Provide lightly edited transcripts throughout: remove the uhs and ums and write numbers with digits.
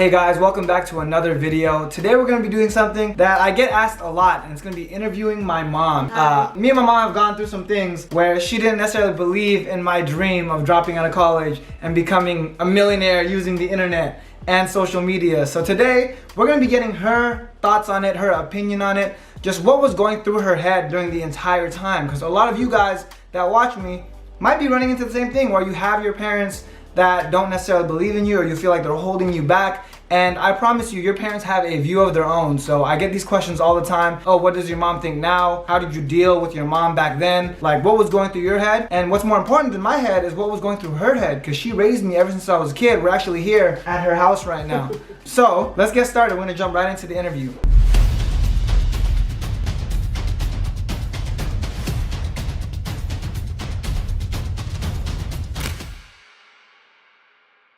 Hey guys, welcome back to another video. Today we're going to be doing something that I get asked a lot, and it's going to be interviewing my mom. Me and my mom have gone through some things where she didn't necessarily believe in my dream of dropping out of college and becoming a millionaire using the internet and social media. So today we're going to be getting her thoughts on it, her opinion on it, just what was going through her head during the entire time. Because a lot of you guys that watch me might be running into the same thing where you have your parents that don't necessarily believe in you, or you feel like they're holding you back. And I promise you, your parents have a view of their own. So I get these questions all the time. Oh, what does your mom think now? How did you deal with your mom back then? Like, what was going through your head? And what's more important than my head is what was going through her head, because she raised me ever since I was a kid. We're actually here at her house right now. So let's get started. We're gonna jump right into the interview.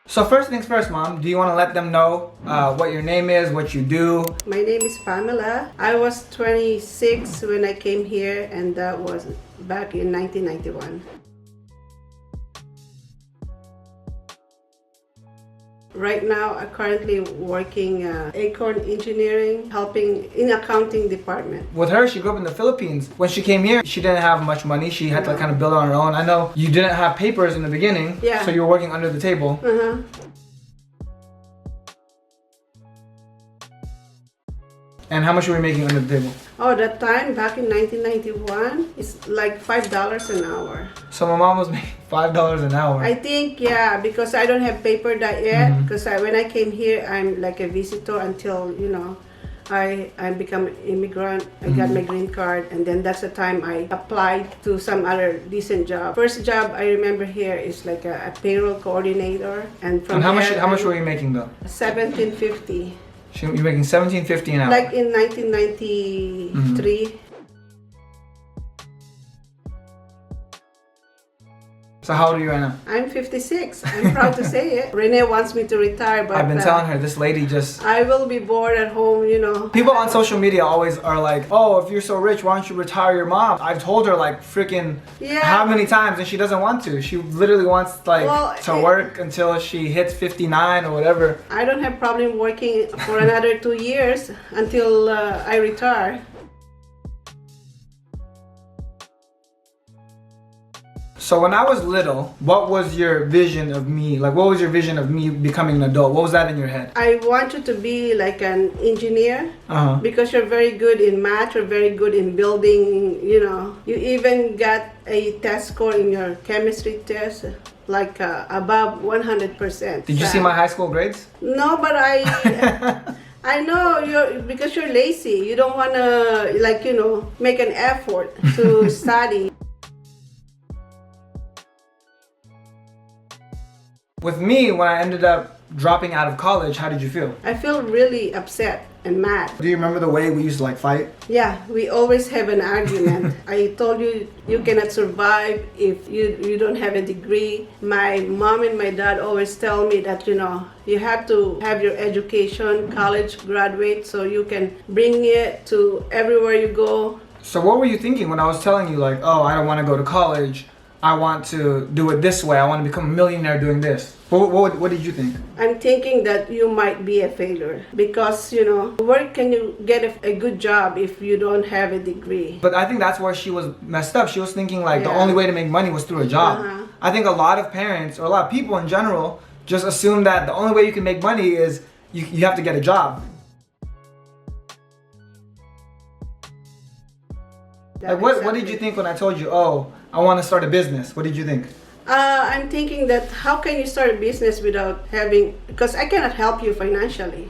So first things first, Mom, do you want to let them know what your name is, what you do? My name is Pamela. I was 26 when I came here, and that was back in 1991. Right now, I'm currently working Acorn Engineering, helping in accounting department. With her, she grew up in the Philippines. When she came here, she didn't have much money. She had to kind of build on her own. I know you didn't have papers in the beginning, so you were working under the table. And how much were you making under the table? Oh, that time, back in 1991, it's like $5 an hour. So my mom was making $5 an hour. I think, yeah, because I don't have paper that yet. Because when I came here, I'm like a visitor until, you know, I become an immigrant. I got my green card, and then that's the time I applied to some other decent job. First job I remember here is like a payroll coordinator, and from how much were you making though? $17.50. You're making $17.50 an hour. Like in 1993. So how old are you right now? I'm 56. I'm proud to say it. Rene wants me to retire, but I've been telling her, this lady just... I will be bored at home, you know. People on social media always are like, oh, if you're so rich, why don't you retire your mom? I've told her like freaking how many times, and she doesn't want to. She literally wants like to work until she hits 59 or whatever. I don't have problem working for another 2 years until I retire. So when I was little, what was your vision of me? Like, what was your vision of me becoming an adult? What was that in your head? I want you to be like an engineer because you're very good in math, you're very good in building, you know. You even got a test score in your chemistry test, like above 100%. Did you see my high school grades? No, but I know because you're lazy. You don't want to, like, you know, make an effort to study. With me, when I ended up dropping out of college, how did you feel? I feel really upset and mad. Do you remember the way we used to like fight? Yeah, we always have an argument. I told you, you cannot survive if you don't have a degree. My mom and my dad always tell me that, you know, you have to have your education, college graduate, so you can bring it to everywhere you go. So what were you thinking when I was telling you like, oh, I don't want to go to college, I want to do it this way, I want to become a millionaire doing this? What did you think? I'm thinking that you might be a failure because, you know, where can you get a good job if you don't have a degree? But I think that's where she was messed up. She was thinking like the only way to make money was through a job. I think a lot of parents, or a lot of people in general, just assume that the only way you can make money is you have to get a job. Like what did you think when I told you, oh, I want to start a business? What did you think? I'm thinking that how can you start a business without having, because I cannot help you financially.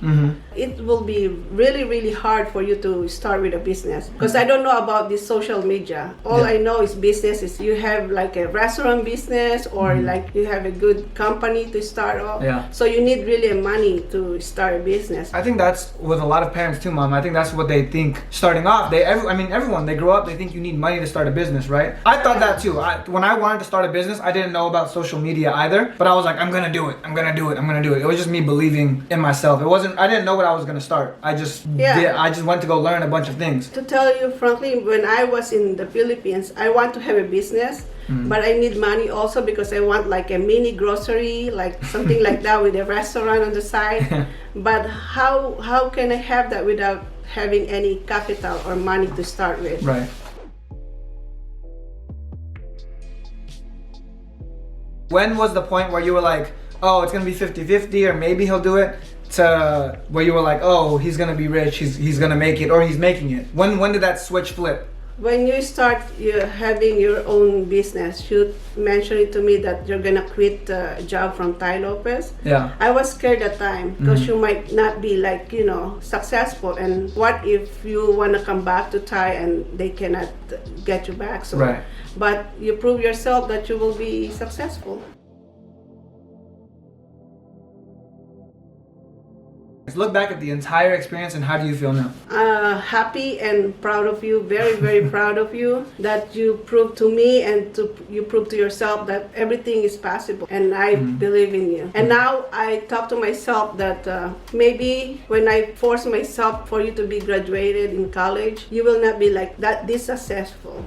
It will be really, really hard for you to start with a business because I don't know about this social media. All I know is business is you have like a restaurant business or like you have a good company to start off. So you need really money to start a business. I think that's with a lot of parents too, Mom. I think that's what they think starting off. Everyone, they grow up, they think you need money to start a business, right? I thought that too. When I wanted to start a business, I didn't know about social media either, but I was like, I'm gonna do it. It was just me believing in myself. I didn't know what I was gonna start. I just went to go learn a bunch of things. To tell you frankly, when I was in the Philippines, I want to have a business, but I need money also because I want like a mini grocery, like something like that with a restaurant on the side. But how can I have that without having any capital or money to start with? Right. When was the point where you were like, oh, it's gonna be 50-50, or maybe he'll do it, to where you were like, oh, he's gonna be rich, he's gonna make it, or he's making it? When did that switch flip? When you start having your own business, you mentioned it to me that you're gonna quit the job from Ty Lopez. Yeah. I was scared at time because you might not be like, successful. And what if you wanna come back to Ty and they cannot get you back? So, right. But you prove yourself that you will be successful. Look back at the entire experience and how do you feel now? Happy and proud of you, very, very proud of you that you proved to me and you proved to yourself that everything is possible, and I believe in you. And now I talk to myself that maybe when I force myself for you to be graduated in college, you will not be like that this successful.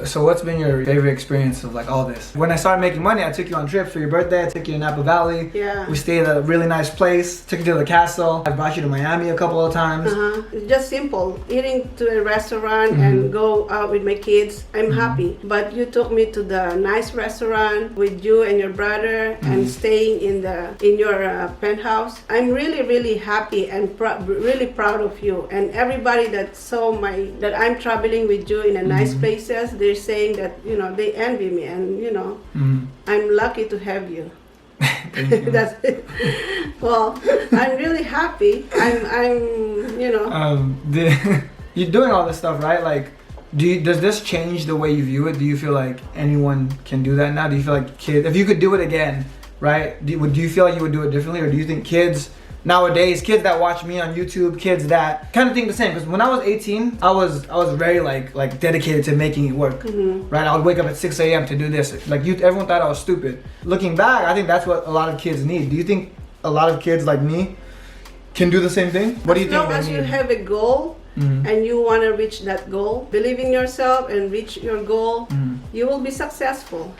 So what's been your favorite experience of like all this? When I started making money, I took you on trips for your birthday. I took you to Napa Valley. Yeah. We stayed at a really nice place. Took you to the castle. I brought you to Miami a couple of times. It's just simple. Eating to a restaurant and go out with my kids, I'm happy. But you took me to the nice restaurant with you and your brother and staying in your penthouse. I'm really, really happy and really proud of you. And everybody that saw that I'm traveling with you in a nice places, they're saying that they envy me, and I'm lucky to have you. That's it. Well, I'm really happy. You're doing all this stuff, right? Like, does this change the way you view it? Do you feel like anyone can do that now? Do you feel like kids, if you could do it again, right? Do you feel like you would do it differently, or do you think kids nowadays, kids that watch me on YouTube, kids that kind of think the same? Because when I was 18, I was very like dedicated to making it work, right? I would wake up at 6 a.m. to do this. Like everyone thought I was stupid. Looking back, I think that's what a lot of kids need. Do you think a lot of kids like me can do the same thing? What do you think? As long as you have a goal and you want to reach that goal, believe in yourself and reach your goal, you will be successful.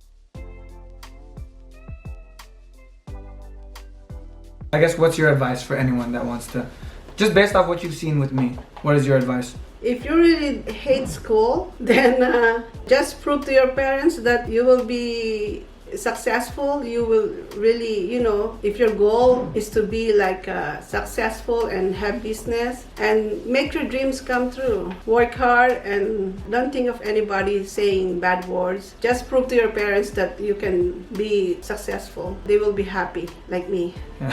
I guess what's your advice for anyone that wants to, just based off what you've seen with me, what is your advice? If you really hate school, then just prove to your parents that you will be successful. You will really, if your goal is to be like successful and have business and make your dreams come true, work hard and don't think of anybody saying bad words. Just prove to your parents that you can be successful. They will be happy like me. Yeah.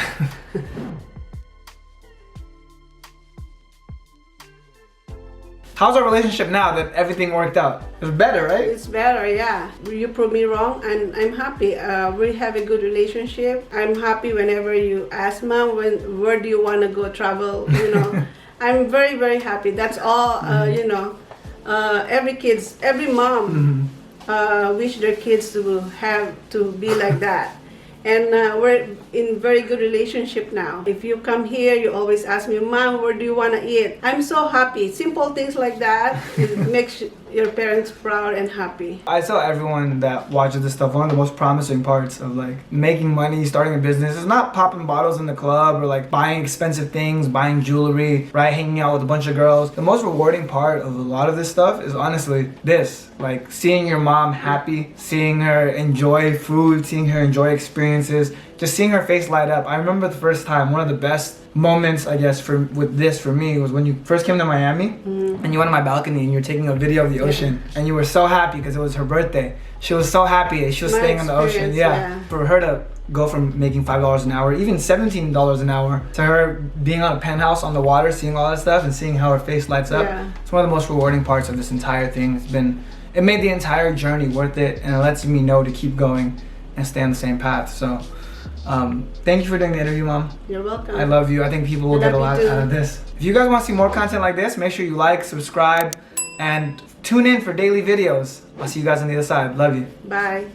How's our relationship now that everything worked out? It's better, right? It's better, yeah. You prove me wrong, and I'm happy. We have a good relationship. I'm happy whenever you ask, Mom, where do you want to go travel? I'm very, very happy. That's all. Every mom wish their kids to be like that. And we're in very good relationship now. If you come here, you always ask me, Mom, where do you want to eat? I'm so happy. Simple things like that, it makes your parents proud and happy. I tell everyone that watches this stuff, one of the most promising parts of like making money, starting a business is not popping bottles in the club or like buying expensive things, buying jewelry, right? Hanging out with a bunch of girls. The most rewarding part of a lot of this stuff is honestly this, like seeing your mom happy, seeing her enjoy food, seeing her enjoy experiences, just seeing her face light up. I remember the first time, one of the best moments, I guess, for me was when you first came to Miami and you went on my balcony and you were taking a video of the ocean and you were so happy because it was her birthday. She was so happy. She was staying on the ocean. Yeah. For her to go from making $5 an hour, even $17 an hour, to her being on a penthouse on the water, seeing all that stuff and seeing how her face lights up. Yeah. It's one of the most rewarding parts of this entire thing. It made the entire journey worth it, and it lets me know to keep going and stay on the same path. So thank you for doing the interview, Mom. You're welcome. I love you. I think people will get a lot out of this. If you guys want to see more content like this, make sure you like, subscribe, and tune in for daily videos. I'll see you guys on the other side. Love you. Bye.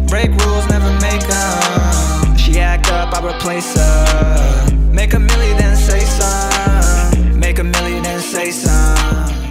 Break rules, never make 'em. She act up, I replace her. Make a million.